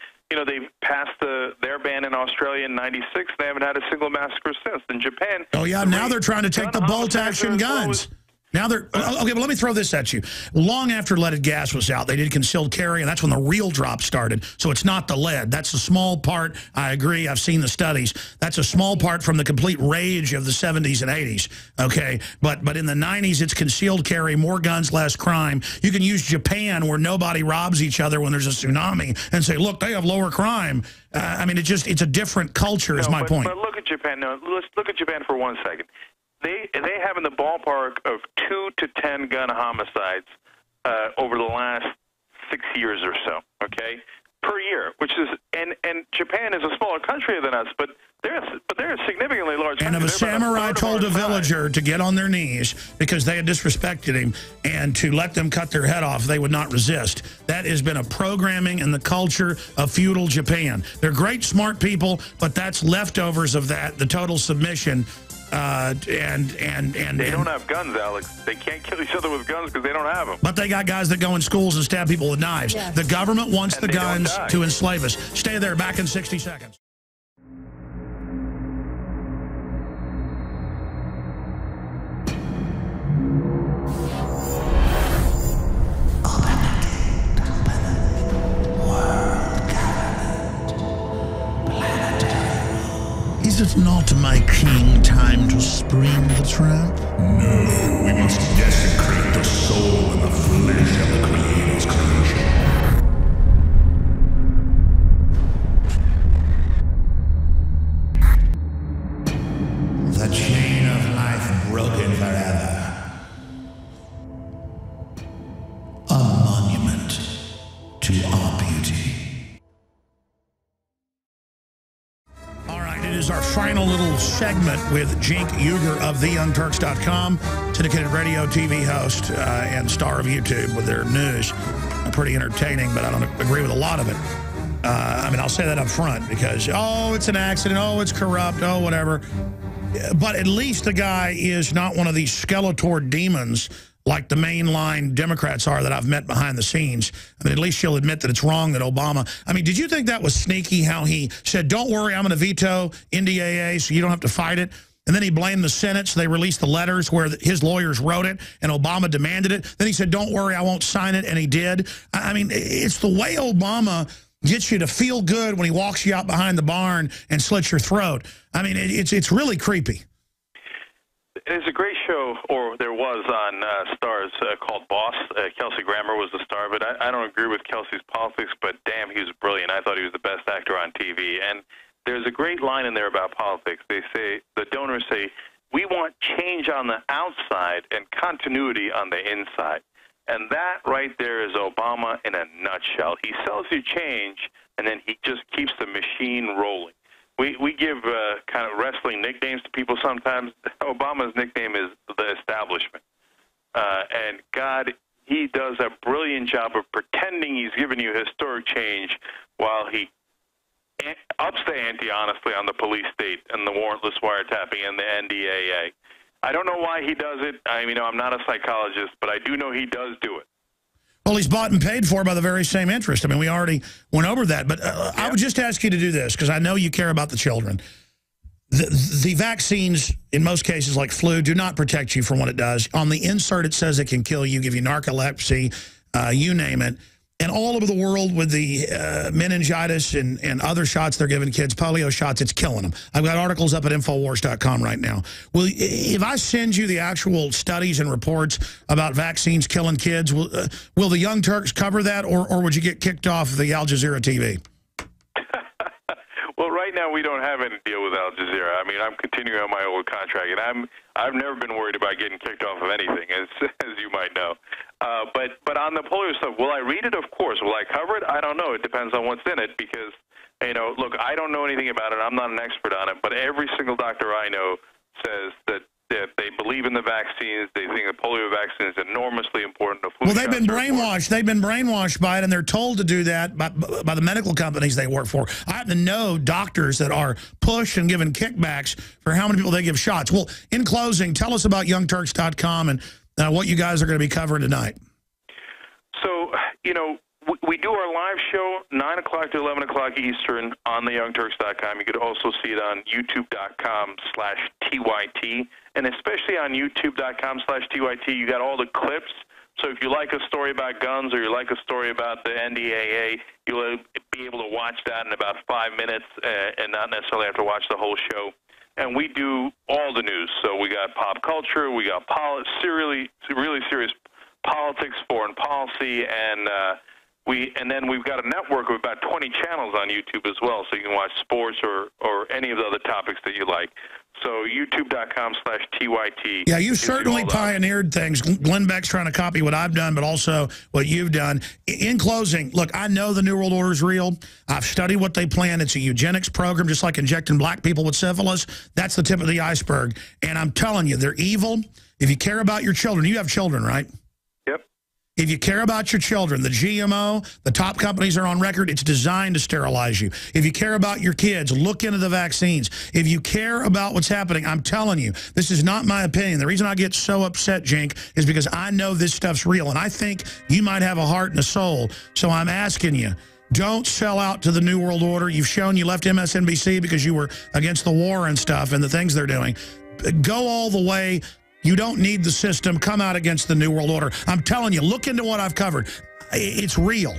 they've passed their ban in Australia in '96. They haven't had a single massacre since. In Japan... Oh, yeah, now they're trying to take the bolt-action guns. Now they're, okay, but let me throw this at you. Long after leaded gas was out, they did concealed carry, and that's when the real drop started. So it's not the lead. That's a small part. I agree. I've seen the studies. That's a small part from the complete rage of the 70s and 80s, okay? But in the 90s, it's concealed carry, more guns, less crime. You can use Japan, where nobody robs each other when there's a tsunaami, and say, look, they have lower crime. I mean, it's a different culture is my point. But look at Japan. No, let's look at Japan for 1 second. They have in the ballpark of 2 to 10 gun homicides over the last 6 years or so, okay, per year, which is and Japan is a smaller country than us, but they're a significantly large country. And if a samurai told a villager to get on their knees because they had disrespected him and to let them cut their head off, they would not resist. That has been a programming in the culture of feudal Japan. They're great, smart people, but that's leftovers of that, the total submission. They don't have guns, Alex. They can't kill each other with guns because they don't have them. But they got guys that go in schools and stab people with knives. Yes. The government wants the guns to enslave us. Stay there. Back in 60 seconds. Is it not, my king, time to spring the trap? No, we must desecrate the soul and the flesh of the Creator's creation. The chain of life broken forever. A monument to our beauty. Is our final little segment with Cenk Uygur of TheYoungTurks.com, syndicated radio, TV host, and star of YouTube with their news. Pretty entertaining, but I don't agree with a lot of it. I mean, I'll say that up front because, oh, it's an accident, oh, it's corrupt, oh, whatever. But at least the guy is not one of these Skeletor demons like the mainline Democrats are that I've met behind the scenes. I mean, at least she'll admit that it's wrong that Obama... I mean, did you think that was sneaky how he said, don't worry, I'm going to veto NDAA so you don't have to fight it? And then he blamed the Senate, so they released the letters where his lawyers wrote it, and Obama demanded it. Then he said, don't worry, I won't sign it, and he did. I mean, it's the way Obama gets you to feel good when he walks you out behind the barn and slits your throat. I mean, it's really creepy. There's a great show, or there was on Stars, called Boss. Kelsey Grammer was the star of it. I don't agree with Kelsey's politics, but damn, he was brilliant. I thought he was the best actor on TV. And there's a great line in there about politics. They say, the donors say, we want change on the outside and continuity on the inside. And that right there is Obama in a nutshell. He sells you change, and then he just keeps the machine rolling. We give kind of wrestling nicknames to people sometimes. Obama's nickname is the establishment. And God, he does a brilliant job of pretending he's giving you historic change while he ups the ante, honestly, on the police state and the warrantless wiretapping and the NDAA. I don't know why he does it. I'm not a psychologist, but I do know he does do it. Well, he's bought and paid for by the very same interest. I mean, we already went over that. But I would just ask you to do this, because I know you care about the children. The vaccines, in most cases, like flu, do not protect you from what it does. On the insert, it says it can kill you, give you narcolepsy, you name it. And all over the world with the meningitis and other shots they're giving kids, polio shots, it's killing them. I've got articles up at Infowars.com right now. Well, if I send you the actual studies and reports about vaccines killing kids, will the Young Turks cover that, or would you get kicked off the Al Jazeera TV? Well, right now we don't have any deal with Al Jazeera. I'm continuing on my old contract, and I've never been worried about getting kicked off of anything, as you might know. But on the polio stuff, will I read it? Of course. Will I cover it? I don't know. It depends on what's in it, because, look, I don't know anything about it. I'm not an expert on it, but every single doctor I know says that they believe in the vaccines. They think the polio vaccine is enormously important. Well, they've been brainwashed. They've been brainwashed by it, and they're told to do that by the medical companies they work for. I happen to know doctors that are pushed and given kickbacks for how many people they give shots. Well, in closing, tell us about YoungTurks.com and what you guys are going to be covering tonight. So, we do our live show 9 o'clock to 11 o'clock Eastern on the YoungTurks.com. You could also see it on YouTube.com/TYT. And especially on YouTube.com/TYT, you got all the clips. So if you like a story about guns, or you like a story about the NDAA, you'll be able to watch that in about 5 minutes and not necessarily have to watch the whole show. And we do all the news. So we got pop culture, we got really serious politics, foreign policy, and then we've got a network of about 20 channels on YouTube as well, so you can watch sports or any of the other topics that you like. So YouTube.com/TYT. Yeah, you certainly pioneered things. Glenn Beck's trying to copy what I've done, but also what you've done. In closing, look, I know the New World Order is real. I've studied what they plan. It's a eugenics program, just like injecting black people with syphilis. That's the tip of the iceberg. And I'm telling you, they're evil. If you care about your children, you have children, right? If you care about your children, the GMO, the top companies are on record, it's designed to sterilize you. If you care about your kids, look into the vaccines. If you care about what's happening, I'm telling you, this is not my opinion. The reason I get so upset, Cenk, is because I know this stuff's real, and I think you might have a heart and a soul. So I'm asking you, don't sell out to the New World Order. You've shown you left MSNBC because you were against the war and stuff and the things they're doing. Go all the way. You don't need the system. Come out against the New World Order. I'm telling you, look into what I've covered. It's real.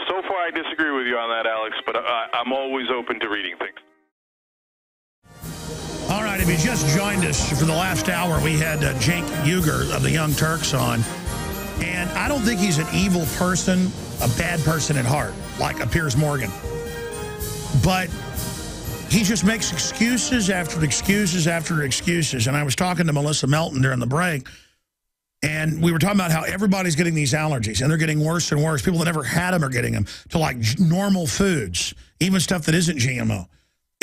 So far, I disagree with you on that, Alex, but I'm always open to reading things. All right, if you just joined us for the last hour, we had Cenk Uygur of the Young Turks on. And I don't think he's an evil person, a bad person at heart, like Piers Morgan. But he just makes excuses after excuses after excuses. And I was talking to Melissa Melton during the break, and we were talking about how everybody's getting these allergies, and they're getting worse and worse. People that never had them are getting them, to like normal foods, even stuff that isn't GMO.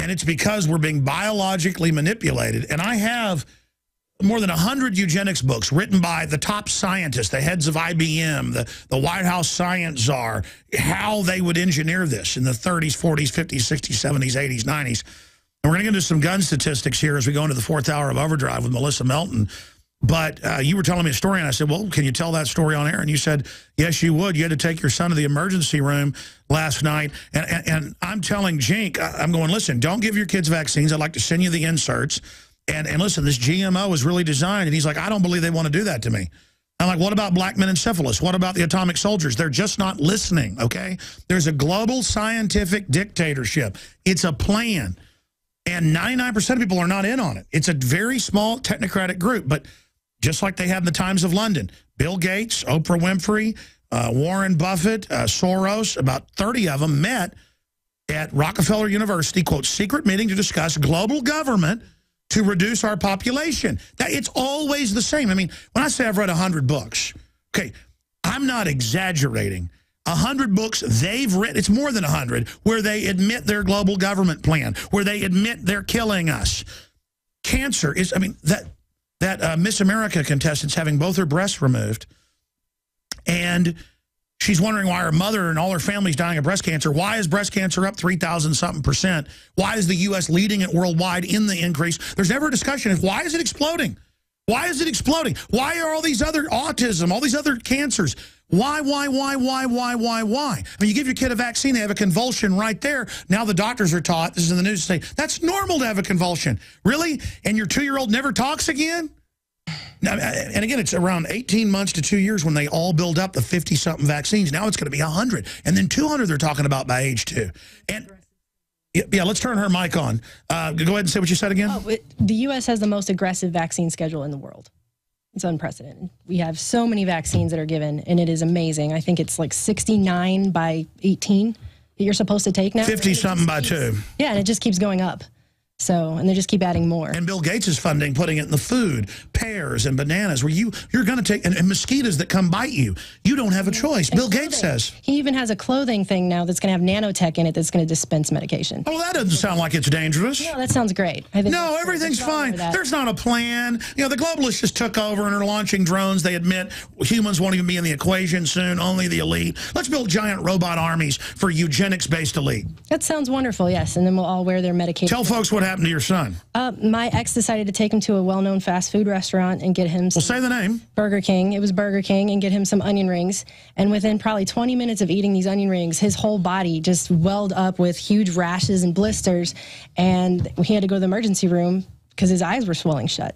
And it's because we're being biologically manipulated. And I have more than 100 eugenics books written by the top scientists, the heads of IBM, the White House science czar, how they would engineer this in the 30s, 40s, 50s, 60s, 70s, 80s, 90s. And we're going to get into some gun statistics here as we go into the fourth hour of Overdrive with Melissa Melton. But you were telling me a story, and I said, well, can you tell that story on air? And you said, yes, you would. You had to take your son to the emergency room last night. And I'm telling Cenk, I'm going, listen, don't give your kids vaccines. I'd like to send you the inserts. And listen, this GMO is really designed. And he's like, I don't believe they want to do that to me. I'm like, what about black men and syphilis? What about the atomic soldiers? They're just not listening, okay? There's a global scientific dictatorship. It's a plan. And 99% of people are not in on it. It's a very small technocratic group. But just like they had in the Times of London, Bill Gates, Oprah Winfrey, Warren Buffett, Soros, about 30 of them met at Rockefeller University, quote, secret meeting to discuss global government to reduce our population. It's always the same. I mean, when I say I've read 100 books, okay, I'm not exaggerating. 100 books they've written, it's more than 100, where they admit their global government plan, where they admit they're killing us. Cancer is, I mean, that Miss America contestant's having both her breasts removed, and She's wondering why her mother and all her family's dying of breast cancer. Why is breast cancer up 3,000-something%? Why is the U.S. leading it worldwide in the increase? There's never a discussion of why is it exploding? Why is it exploding? Why are all these other autism, all these other cancers? Why? I mean, you give your kid a vaccine, they have a convulsion right there. Now the doctors are taught, this is in the news, say, that's normal to have a convulsion. Really? And your 2-year-old never talks again? Now, and again, it's around 18 months to 2 years when they all build up the 50-something vaccines. Now it's going to be 100. And then 200 they're talking about by age 2. And yeah, let's turn her mic on. Go ahead and say what you said again. Oh, the U.S. has the most aggressive vaccine schedule in the world. It's unprecedented. We have so many vaccines that are given, and it is amazing. I think it's like 69 by 18 that you're supposed to take now. 50-something by 2. Yeah, and it just keeps going up. So, and they just keep adding more. And Bill Gates is funding, putting it in the food, pears and bananas, where you're going to take, and mosquitoes that come bite you. You don't have a choice. Bill Gates says. He even has a clothing thing now that's going to have nanotech in it that's going to dispense medication. Oh, that doesn't sound like it's dangerous. No, that sounds great. I think no, everything's fine. There's not a plan. You know, the globalists just took over and are launching drones. They admit humans won't even be in the equation soon, only the elite. Let's build giant robot armies for eugenics-based elite. That sounds wonderful, yes, and then we'll all wear their medication. Tell folks what happened to your son. My ex decided to take him to a well-known fast food restaurant and get him some say the name. Burger King. It was Burger King, and get him some onion rings. And within probably 20 minutes of eating these onion rings, his whole body just welled up with huge rashes and blisters, and he had to go to the emergency room because his eyes were swelling shut.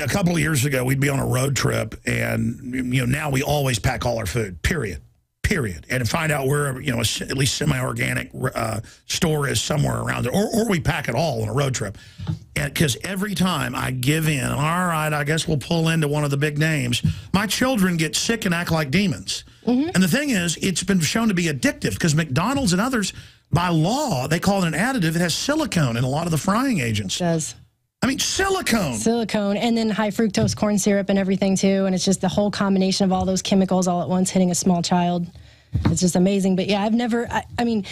A couple of years ago, we'd be on a road trip, and now we always pack all our food, period, and find out where at least semi-organic store is somewhere around it, or we pack it all on a road trip. And because every time I give in, all right, I guess we'll pull into one of the big names, my children get sick and act like demons. And the thing is, it's been shown to be addictive because McDonald's and others, by law, they call it an additive. It has silicone in a lot of the frying agents. It does. I mean, silicone. Silicone, and then high fructose corn syrup and everything, too. And it's just the whole combination of all those chemicals all at once hitting a small child. It's just amazing. But, yeah, I've never, I mean,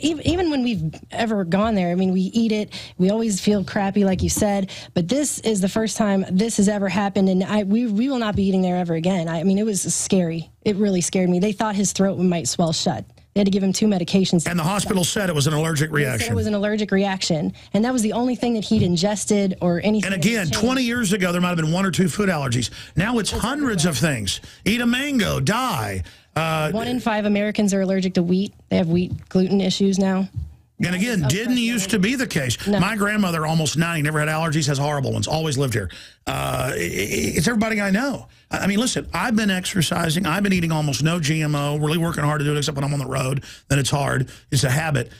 even when we've ever gone there, I mean, we eat it. We always feel crappy, like you said. But this is the first time this has ever happened, and we will not be eating there ever again. I mean, it was scary. It really scared me. They thought his throat might swell shut. They had to give him 2 medications. And the hospital said it was an allergic reaction. They said it was an allergic reaction. And that was the only thing that he'd ingested or anything. And again, 20 years ago, there might have been 1 or 2 food allergies. Now it's hundreds of things. Eat a mango, die. 1 in 5 Americans are allergic to wheat. They have wheat gluten issues now. And again, didn't used to be the case. No. My grandmother, almost 90, never had allergies, has horrible ones, always lived here. It's everybody I know. I mean, listen, I've been exercising. I've been eating almost no GMO, really working hard to do it, except when I'm on the road. Then it's hard. It's a habit.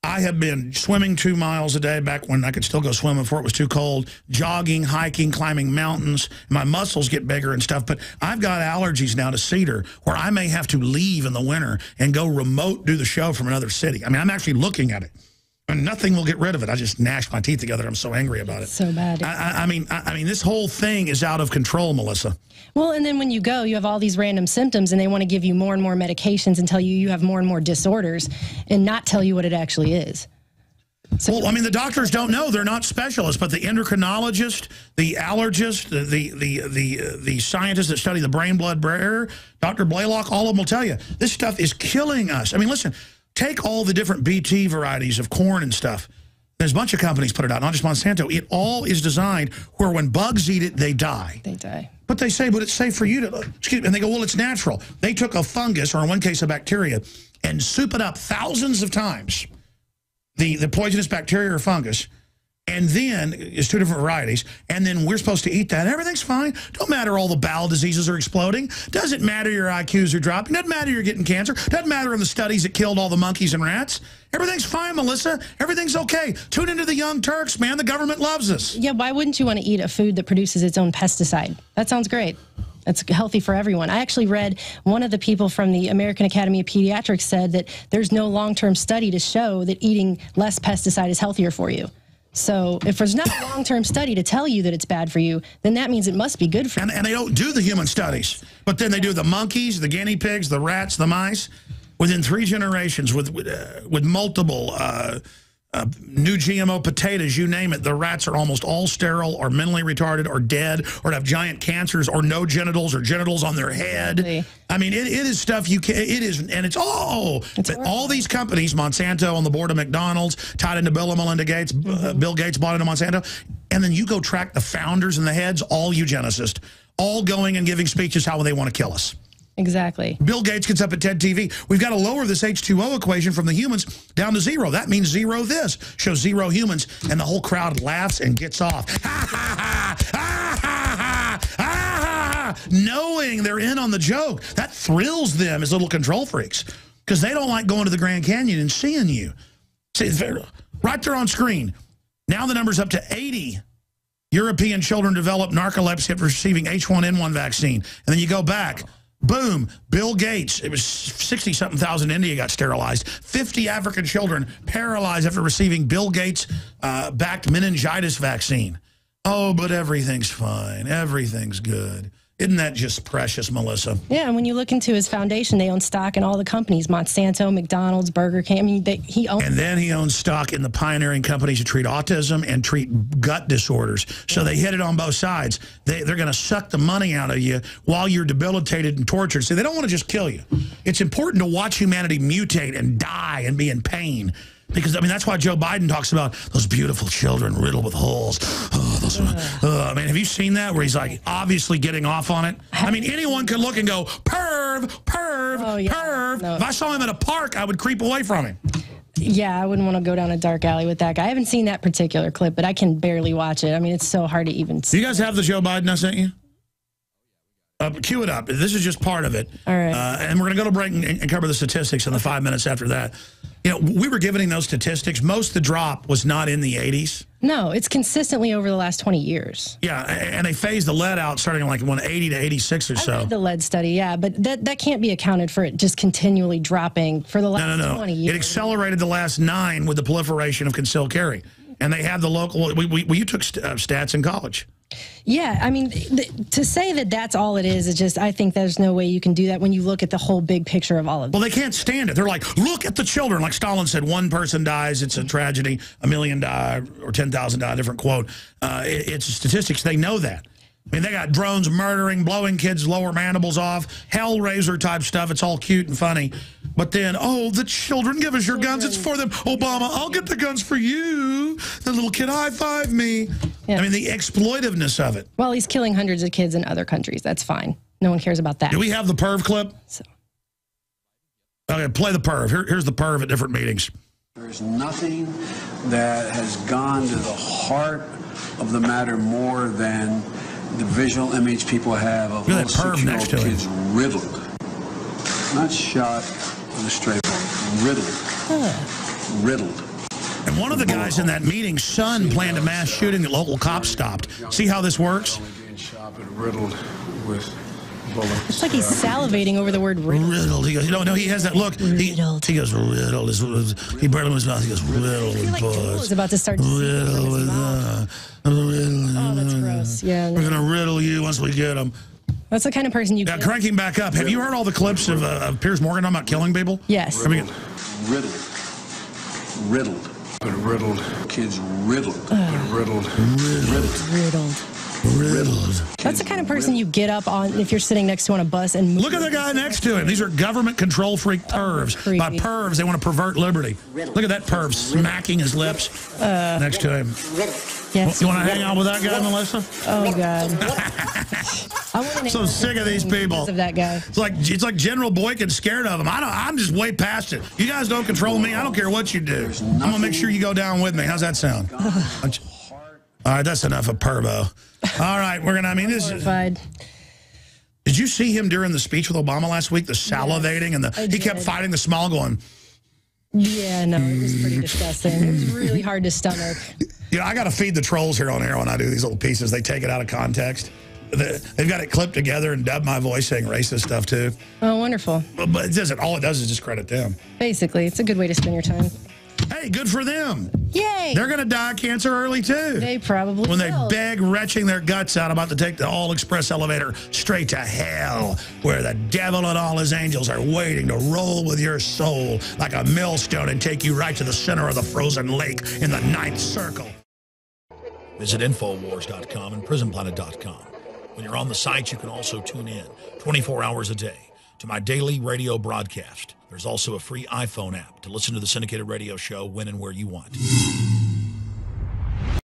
I have been swimming 2 miles a day back when I could still go swimming before it was too cold, jogging, hiking, climbing mountains. My muscles get bigger and stuff, but I've got allergies now to cedar where I may have to leave in the winter and go remote do the show from another city. I mean, I'm actually looking at it. And nothing will get rid of it. I just gnash my teeth together. I'm so angry about it. So bad. I mean, this whole thing is out of control, Melissa. Well, and then when you go, you have all these random symptoms, and they want to give you more and more medications and tell you you have more and more disorders and not tell you what it actually is. So well, I mean, the doctors don't know. They're not specialists, but the endocrinologist, the allergist, the scientists that study the brain-blood barrier, Dr. Blaylock, all of them will tell you, this stuff is killing us. I mean, listen, take all the different BT varieties of corn and stuff. There's a bunch of companies put it out, not just Monsanto. It all is designed where when bugs eat it, they die. They die. But they say, but it's safe for you to, excuse me, and they go, well, it's natural. They took a fungus, or in one case a bacteria, and soup it up thousands of times, the poisonous bacteria or fungus, and then it's 2 different varieties, and then we're supposed to eat that. Everything's fine. Don't matter all the bowel diseases are exploding. Doesn't matter your IQs are dropping. Doesn't matter you're getting cancer. Doesn't matter in the studies that killed all the monkeys and rats. Everything's fine, Melissa. Everything's okay. Tune into the Young Turks, man. The government loves us. Yeah, why wouldn't you want to eat a food that produces its own pesticide? That sounds great. It's healthy for everyone. I actually read one of the people from the American Academy of Pediatrics said that there's no long-term study to show that eating less pesticide is healthier for you. So if there's not a long-term study to tell you that it's bad for you, then that means it must be good for you. And they don't do the human studies, but then they do the monkeys, the guinea pigs, the rats, the mice. Within 3 generations with multiple new GMO potatoes, you name it, the rats are almost all sterile or mentally retarded or dead or have giant cancers or no genitals or genitals on their head. Really? I mean, it is stuff you can, it is, and it's all these companies, Monsanto on the board of McDonald's, tied into Bill and Melinda Gates, Bill Gates bought into Monsanto, and then you go track the founders and the heads, all eugenicists, all going and giving speeches how they want to kill us. Exactly. Bill Gates gets up at TED TV. We've got to lower this H2O equation from the humans down to zero. That means zero this. Shows zero humans. And the whole crowd laughs and gets off. Ha, ha, ha, ha, ha, ha, ha, ha, knowing they're in on the joke. That thrills them as little control freaks because they don't like going to the Grand Canyon and seeing you. See, right there on screen. Now the number's up to 80 European children developed narcolepsy after receiving H1N1 vaccine. And then you go back. Boom, Bill Gates, it was 60-something thousand in India got sterilized. 50 African children paralyzed after receiving Bill Gates-backed meningitis vaccine. Oh, but everything's fine. Everything's good. Isn't that just precious, Melissa? Yeah, and when you look into his foundation, they own stock in all the companies, Monsanto, McDonald's, Burger King. I mean, he owns... And then he owns stock in the pioneering companies that treat autism and treat gut disorders. So they hit it on both sides. They're going to suck the money out of you while you're debilitated and tortured. So they don't want to just kill you. It's important to watch humanity mutate and die and be in pain. Because, I mean, that's why Joe Biden talks about those beautiful children riddled with holes. Oh, those, I mean, have you seen that where he's, like, obviously getting off on it? I mean, anyone could look and go, perv, perv, perv. No. If I saw him at a park, I would creep away from him. Yeah, I wouldn't want to go down a dark alley with that guy. I haven't seen that particular clip, but I can barely watch it. I mean, it's so hard to even see. Do you guys have the Joe Biden I sent you? Cue it up. This is just part of it. All right. And we're going to go to break and cover the statistics in the 5 minutes after that. You know, we were giving those statistics. Most of the drop was not in the 80s. No, it's consistently over the last 20 years. Yeah, and they phased the lead out starting in like 80 to 86 or so. I read the lead study, yeah, but that can't be accounted for it just continually dropping for the last 20 years. It accelerated the last 9 with the proliferation of concealed carry. And they have the local, you took stats in college. Yeah, I mean, to say that that's all it is just, I think there's no way you can do that when you look at the whole big picture of all of this. Well, they can't stand it. They're like, look at the children. Like Stalin said, one person dies, it's a tragedy, 1 million die, or 10,000 die, different quote. It's statistics. They know that. I mean, they got drones murdering, blowing kids' lower mandibles off, Hellraiser type stuff. It's all cute and funny. But then, oh, the children, give us your guns. It's for them. Obama, I'll get the guns for you. The little kid high-five me. Yeah. I mean, the exploitiveness of it. Well, he's killing hundreds of kids in other countries. That's fine. No one cares about that. Do we have the perv clip? Okay, play the perv. Here's the perv at different meetings. There's nothing that has gone to the heart of the matter more than the visual image people have of little 6-year-old kids riddled. Not shot with a straight riddled. Riddled. And one of the guys in that meeting's son planned a mass shooting that local cops stopped. See how this works? Riddled with bullets. It's like he's salivating over the word riddled. Riddled. He goes, no, he has that look. He goes, riddled. He barely moves his mouth. He goes, riddled with bullets. He's about to start riddled with oh, that's gross. Yeah. We're going to riddle you once we get them. That's the kind of person you get. Crank him back up. Have you heard all the clips of Piers Morgan talking about killing people? Yes. Riddled. Riddled. Riddled. Kids riddled. Riddled. Riddled. That's the kind of person you get up on if you're sitting next to on a bus and move. Look at the guy next to him. These are government control freak pervs. By pervs, they want to pervert liberty. Look at that perv smacking his lips next to him. Yes. You want to hang out with that guy, Melissa? Oh, God. I'm so sick of these people. Of that guy. It's like General Boykin's scared of him. I'm just way past it. You guys don't control me. I don't care what you do. I'm going to make sure you go down with me. How's that sound? All right, that's enough of Pervo. All right, we're going to, I mean, this is... Did you see him during the speech with Obama last week? The salivating and he kept fighting the smile going... Yeah, no, it was pretty disgusting. It was really hard to stomach. You know, I got to feed the trolls here on air when I do these little pieces. They take it out of context. They've got it clipped together and dubbed my voice saying racist stuff, too. Oh, wonderful. But it doesn't. All it does is discredit them. Basically, it's a good way to spend your time. Hey, good for them. Yay! They're going to die of cancer early, too. They probably When will. they beg, retching their guts out, about to take the all-express elevator straight to hell, where the devil and all his angels are waiting to roll with your soul like a millstone and take you right to the center of the frozen lake in the ninth circle. Visit Infowars.com and PrisonPlanet.com. When you're on the site, you can also tune in 24 hours a day to my daily radio broadcast. There's also a free iPhone app to listen to the syndicated radio show when and where you want.